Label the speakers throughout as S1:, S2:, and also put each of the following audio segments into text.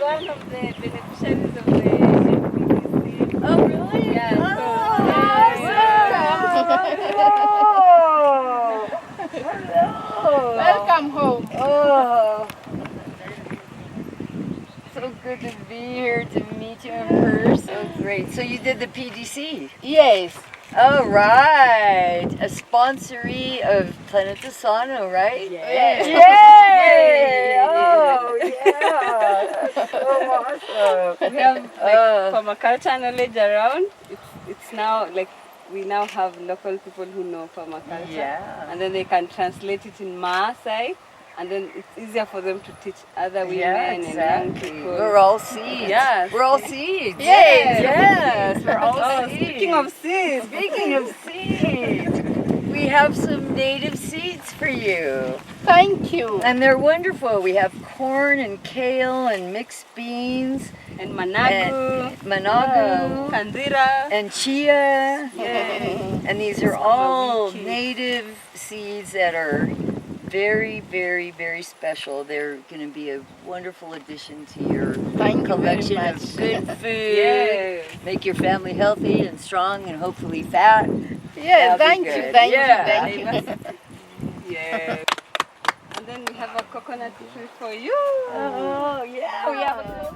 S1: one of the beneficiaries of the PDC.
S2: Oh, really?
S1: Yeah.
S2: Hello.
S3: Welcome home.
S2: Oh. So good to be here, to meet you in person. So great. So you did the PDC?
S3: Yes.
S2: All right. A sponsoree of Planet Sano, right?
S3: Yes.
S2: Yay! Oh, yeah. That's so awesome.
S1: We have like permaculture knowledge around. It's now like we now have local people who know permaculture.
S2: Yeah.
S1: And then they can translate it in Maasai. And then it's easier for them to teach other women and young people.
S2: We're all seeds.
S1: Yes.
S2: We're all seeds.
S1: Yes.
S2: Yes. We're all seeds.
S1: Speaking of seeds.
S2: Speaking of seeds, we have some native seeds for you.
S3: Thank you.
S2: And they're wonderful. We have corn and kale and mixed beans.
S1: And managu. Kandira.
S2: And chia.
S1: Yay.
S2: And these are all native seeds that are very, very, very special. They're going to be a wonderful addition to your collection of good food.
S1: Yes.
S2: Make your family healthy and strong and hopefully fat.
S3: Yes, thank you.
S1: Yeah. And then we have a coconut tree for you.
S2: Oh, yeah. We have a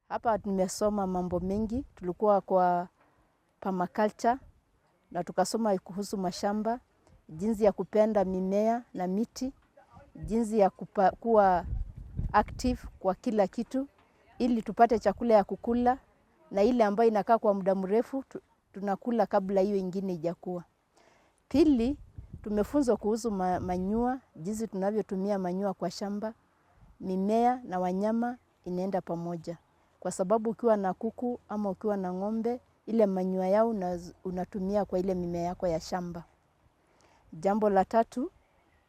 S4: Hapa tumesoma mambo mengi, tulikuwa kwa permaculture na tukasoma kuhusu mashamba, jinsi ya kupenda mimea na miti, jinsi ya kuwa active kwa kila kitu ili tupate chakula ya kukula na ile ambayo inakaa kwa muda mrefu tunakula kabla hiyo ingine ijakuwa. Pili, tumefunzwa kuhusu manyua, jinsi tunavyotumia manyua kwa shamba, mimea na wanyama inaenda pamoja. Kwa sababu ukiwa na kuku ama ukiwa na ng'ombe, ile manyua yao unatumia kwa ile mimea yako ya shamba. Jambo la tatu,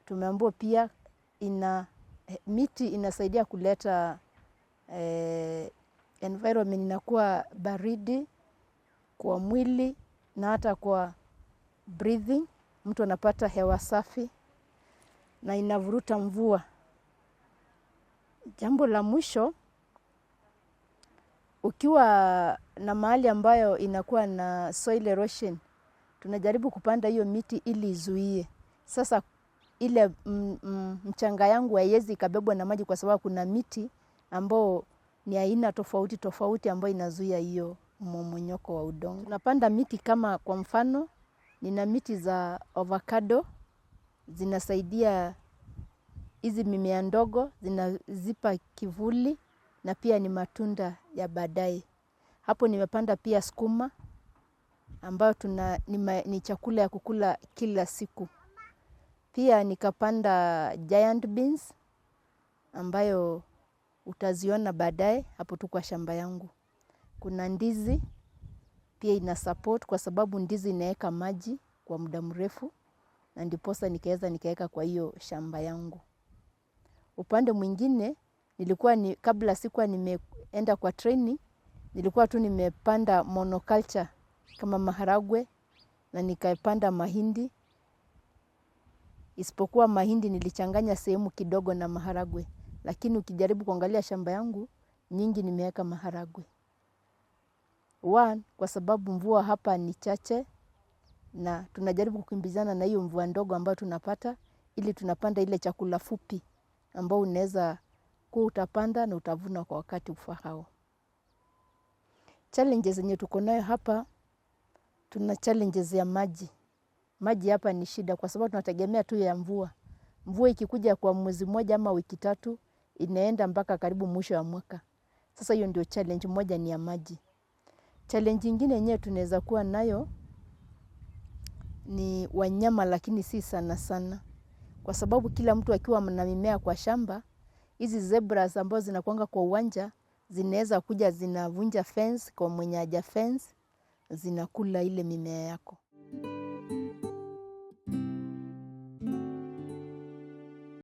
S4: tumeambiwa pia miti inasaidia kuleta environment inakuwa baridi kwa mwili na hata kwa breathing. Mtu anapata hewa safi na inavuruta mvua. Jambo la mwisho, ukiwa na mahali ambayo inakuwa na soil erosion, tunajaribu kupanda hiyo miti ili izuie. Sasa ile mchanga yangu haiwezi ikabebwa na maji kwa sababu kuna miti ambao ni aina tofauti tofauti ambayo inazuia hiyo mmomonyoko wa udongo. Tunapanda miti kama kwa mfano, nina miti za avocado, zinasaidia hizi mimea ndogo, zinazipa kivuli na pia ni matunda ya baadaye. Hapo nimepanda pia sukuma ambayo ni chakula ya kukula kila siku. Pia nikapanda giant beans ambayo utaziona baadaye hapo tu kwa shamba yangu. Kuna ndizi pia ina support kwa sababu ndizi inaweka maji kwa muda mrefu na ndiposa nikaweka kwa hiyo shamba yangu. Upande mwingine kabla sikuwa nimeenda kwa training, nilikuwa tu nimepanda monoculture kama maharagwe, na nikapanda mahindi. Isipokuwa mahindi nilichanganya sehemu kidogo na maharagwe. Lakini ukijaribu kuangalia shamba yangu, nyingi nimeweka maharagwe. Kwa sababu mvua hapa ni chache na tunajaribu kukimbizana na hiyo mvua ndogo ambayo tunapata, ili tunapanda ile chakula fupi ambao unaweza kuwa utapanda na utavuna kwa wakati ufaao. Challenges zenye tuko nayo hapa, tuna challenges ya maji. Maji hapa ni shida kwa sababu tunategemea tu ya mvua. Mvua ikikuja kwa mwezi mmoja ama wiki 3, inaenda mpaka karibu mwisho wa mwaka. Sasa hiyo ndio challenge moja, ni ya maji. Challenge nyingine yenyewe tunaweza kuwa nayo ni wanyama, lakini si sana sana. Kwa sababu kila mtu akiwa na mimea kwa shamba, hizi zebras ambazo zinakuanga kwa uwanja, zinaweza kuja zinavunja fence kwa mwenye haja fence, zinakula ile mimea yako.